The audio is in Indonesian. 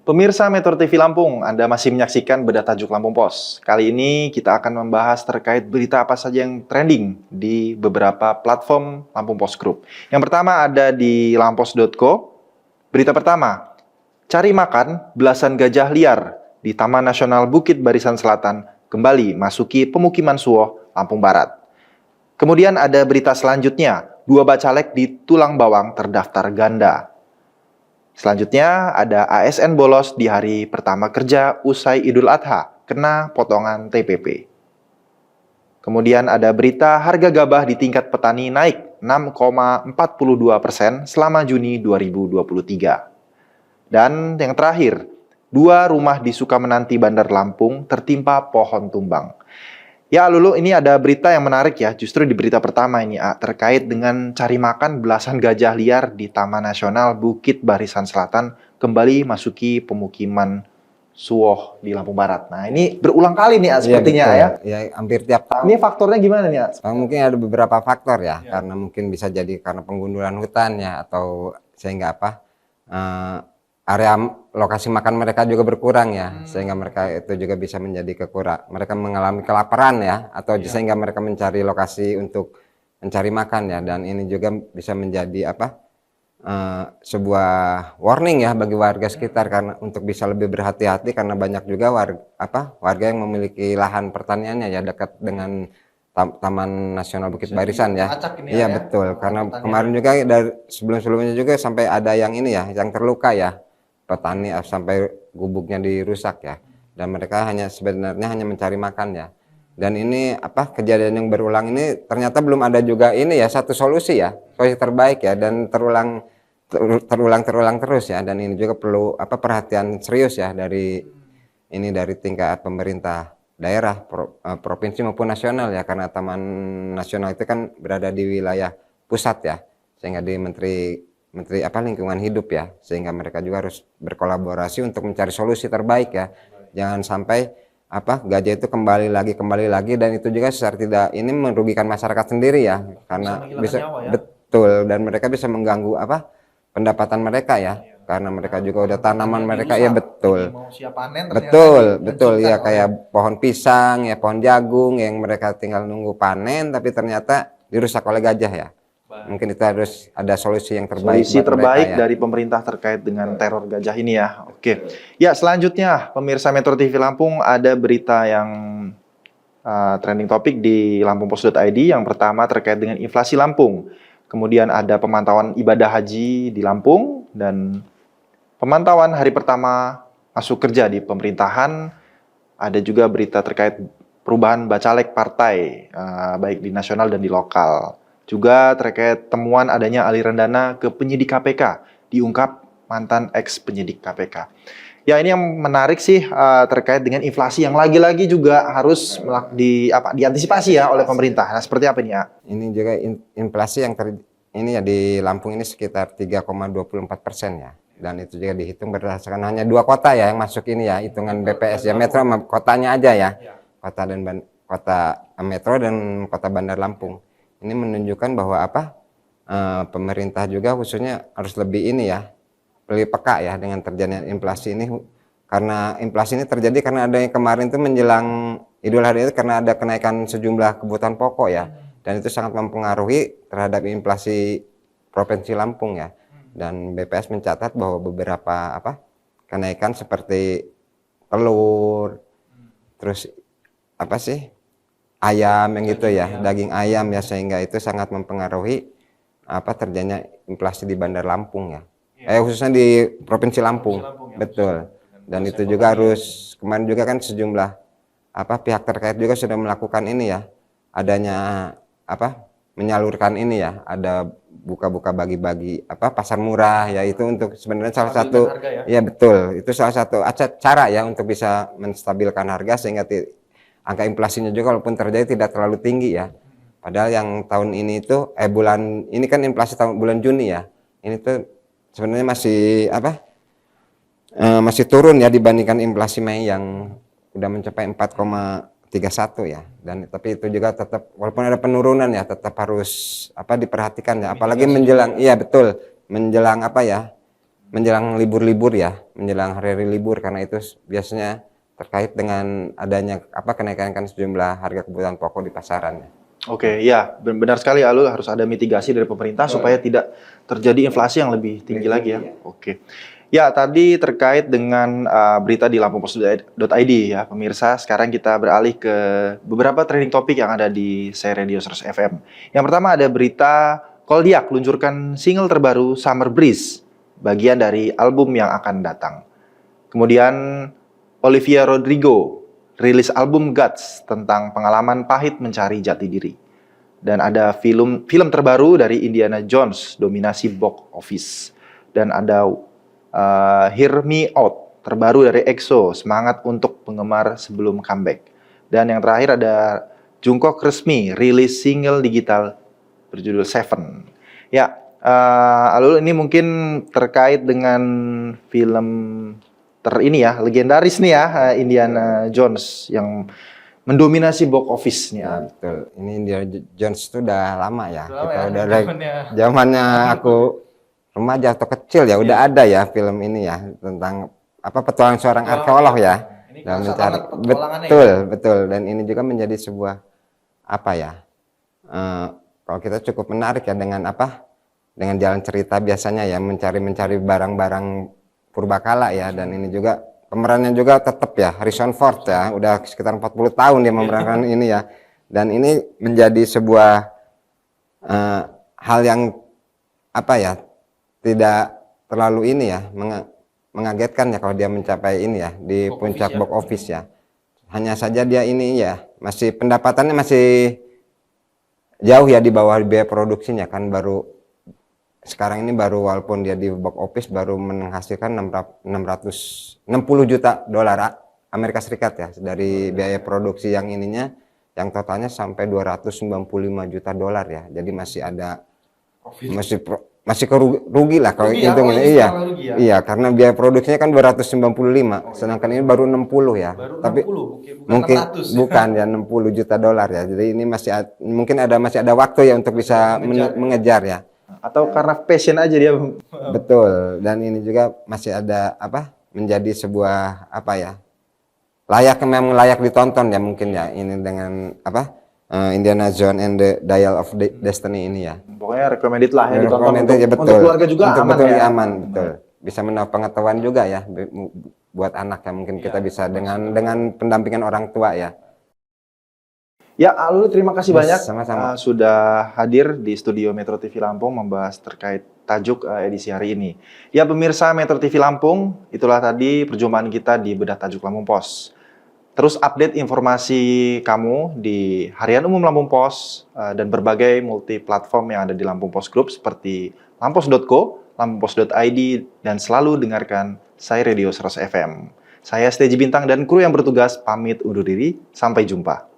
Pemirsa Metro TV Lampung, Anda masih menyaksikan Bedah Tajuk Lampung Pos. Kali ini kita akan membahas terkait berita apa saja yang trending di beberapa platform Lampung Pos Group. Yang pertama ada di lampos.co. Berita pertama, cari makan belasan gajah liar di Taman Nasional Bukit Barisan Selatan kembali masuki pemukiman Suwoh, Lampung Barat. Kemudian ada berita selanjutnya, 2 bacalek di Tulang Bawang terdaftar ganda. Selanjutnya ada ASN bolos di hari pertama kerja usai Idul Adha, kena potongan TPP. Kemudian ada berita harga gabah di tingkat petani naik 6,42% selama Juni 2023. Dan yang terakhir, 2 rumah di Sukamenanti Bandar Lampung tertimpa pohon tumbang. Ya Lulu, ini ada berita yang menarik ya, justru di berita pertama ini terkait dengan cari makan belasan gajah liar di Taman Nasional Bukit Barisan Selatan kembali masuki pemukiman Suwoh di Lampung Barat. Nah ini berulang kali nih sepertinya betul. ya. Ya hampir tiap tahun. Ini faktornya gimana nih Mungkin ada beberapa faktor ya, karena mungkin bisa jadi karena penggundulan hutan ya, atau sehingga area lokasi makan mereka juga berkurang ya, sehingga mereka itu juga bisa menjadi mereka mengalami kelaparan ya, atau sehingga mereka mencari lokasi untuk mencari makan ya, dan ini juga bisa menjadi sebuah warning ya bagi warga sekitar, karena untuk bisa lebih berhati-hati, karena banyak juga warga yang memiliki lahan pertaniannya ya dekat dengan Taman Nasional Bukit Barisan ya. Iya betul, karena kemarin juga dari sebelum-sebelumnya juga sampai ada yang ini ya, yang terluka ya, petani sampai gubuknya dirusak ya, dan mereka sebenarnya hanya mencari makan ya. Dan ini kejadian yang berulang ini ternyata belum ada juga ini ya satu solusi terbaik ya, dan terulang terus ya, dan ini juga perlu perhatian serius ya dari tingkat pemerintah daerah, provinsi maupun nasional ya, karena Taman Nasional itu kan berada di wilayah pusat ya, sehingga di Menteri Lingkungan Hidup ya, sehingga mereka juga harus berkolaborasi untuk mencari solusi terbaik ya. Jangan sampai gajah itu kembali lagi, dan itu juga secara tidak ini merugikan masyarakat sendiri ya, karena bisa betul, dan mereka bisa mengganggu pendapatan mereka ya, karena mereka juga udah tanaman mereka ya betul. Betul ya, kayak pohon pisang ya, pohon jagung yang mereka tinggal nunggu panen, tapi ternyata dirusak oleh gajah ya. Mungkin itu harus ada solusi yang terbaik. Solusi terbaik dari pemerintah terkait dengan teror gajah ini ya. Oke. Ya, selanjutnya pemirsa Metro TV Lampung, ada berita yang trending topik di lampungpos.id. Yang pertama terkait dengan inflasi Lampung. Kemudian ada pemantauan ibadah haji di Lampung, dan pemantauan hari pertama masuk kerja di pemerintahan. Ada juga berita terkait perubahan bacalek partai, baik di nasional dan di lokal. Juga terkait temuan adanya aliran dana ke penyidik KPK, diungkap mantan ex-penyidik KPK. Ya, ini yang menarik sih terkait dengan inflasi yang lagi-lagi juga harus diantisipasi ya oleh pemerintah. Nah, seperti apa ini ya? Ini juga inflasi yang ini ya di Lampung ini sekitar 3,24% ya. Dan itu juga dihitung berdasarkan hanya 2 kota ya yang masuk ini ya, hitungan BPS ya, Metro sama kotanya aja ya. Kota Metro dan Kota Bandar Lampung. Ini menunjukkan bahwa pemerintah juga khususnya harus lebih peka ya dengan terjadinya inflasi ini, karena inflasi ini terjadi karena ada yang kemarin itu menjelang Idul Adha itu karena ada kenaikan sejumlah kebutuhan pokok ya, dan itu sangat mempengaruhi terhadap inflasi Provinsi Lampung ya. Dan BPS mencatat bahwa beberapa kenaikan seperti telur, terus ayam yang gitu ya, daging ayam ya, sehingga itu sangat mempengaruhi terjadinya inflasi di Bandar Lampung ya. Khususnya di Provinsi Lampung. Betul. Dan itu juga harus, kemarin juga kan sejumlah pihak terkait juga sudah melakukan ini ya, adanya menyalurkan ini ya, ada buka-buka bagi-bagi pasar murah ya, itu untuk sebenarnya salah satu ya betul, itu salah satu cara ya untuk bisa menstabilkan harga, sehingga angka inflasinya juga walaupun terjadi tidak terlalu tinggi ya. Padahal yang tahun ini itu bulan ini kan inflasi bulan Juni ya, ini tuh sebenarnya masih turun ya dibandingkan inflasi Mei yang udah mencapai 4,31 ya. Dan tapi itu juga tetap walaupun ada penurunan ya, tetap harus diperhatikan ya, apalagi menjelang iya betul, menjelang menjelang libur-libur ya, menjelang hari-hari libur, karena itu biasanya terkait dengan adanya kenaikan sejumlah harga kebutuhan pokok di pasaran ya. Oke, ya benar sekali Alul, harus ada mitigasi dari pemerintah supaya tidak terjadi inflasi yang lebih tinggi lagi ya. Oke. Ya, tadi terkait dengan berita di lampumpos.id ya, pemirsa. Sekarang kita beralih ke beberapa trending topik yang ada di Saya Radio 100 FM. Yang pertama ada berita Koldiak luncurkan single terbaru Summer Breeze, bagian dari album yang akan datang. Kemudian Olivia Rodrigo rilis album Guts tentang pengalaman pahit mencari jati diri. Dan ada film terbaru dari Indiana Jones, dominasi box office. Dan ada Hear Me Out, terbaru dari EXO, semangat untuk penggemar sebelum comeback. Dan yang terakhir ada Jungkook resmi rilis single digital berjudul Seven. Ya, Alul, ini mungkin terkait dengan film legendaris nih ya, Indiana Jones yang mendominasi box office-nya. Ya, betul. Ini Indiana Jones itu udah lama ya. Kita udah dari zamannya aku remaja atau kecil ya, udah ada ya film ini ya, tentang petualangan seorang arkeolog ya. Dan mencari betul. Dan ini juga menjadi sebuah kalau kita cukup menarik ya dengan dengan jalan cerita biasanya ya, mencari barang-barang purbakala ya. Dan ini juga pemerannya juga tetap ya, Harrison Ford ya, udah sekitar 40 tahun dia memerankan ini ya. Dan ini menjadi sebuah hal yang tidak terlalu ini ya, mengagetkan ya kalau dia mencapai ini ya di puncak box office ya. Hanya saja dia ini ya masih pendapatannya masih jauh ya di bawah biaya produksinya kan, sekarang ini walaupun dia di box office baru menghasilkan 660 juta dolar Amerika Serikat ya dari biaya produksi yang yang totalnya sampai 295 juta dolar ya. Jadi masih ada masih rugi lah kalau hitungnya. Iya, karena biaya produksinya kan 295, sedangkan ini baru 60 ya. Tapi mungkin bukan ya 60 juta dolar ya. Jadi ini masih ada waktu ya untuk bisa mengejar ya. Atau karena passion aja dia. Betul. Dan ini juga masih ada menjadi sebuah memang layak ditonton ya mungkin ya, ini dengan Indiana Jones and the Dial of Destiny ini ya. Pokoknya recommended lah ya ditonton betul. Untuk keluarga juga aman ya. Aman, betul. Bisa menambah pengetahuan juga ya buat anak ya, mungkin kita bisa dengan pendampingan orang tua ya. Ya, Alul, terima kasih banyak sama-sama. Sudah hadir di studio Metro TV Lampung membahas terkait tajuk edisi hari ini. Ya, pemirsa Metro TV Lampung, itulah tadi perjumpaan kita di Bedah Tajuk Lampung Pos. Terus update informasi kamu di Harian Umum Lampung Pos dan berbagai multi platform yang ada di Lampung Pos Group seperti lampos.co, lampumpos.id, dan selalu dengarkan Saya Radio 100 FM. Saya Steji Bintang dan kru yang bertugas pamit undur diri. Sampai jumpa.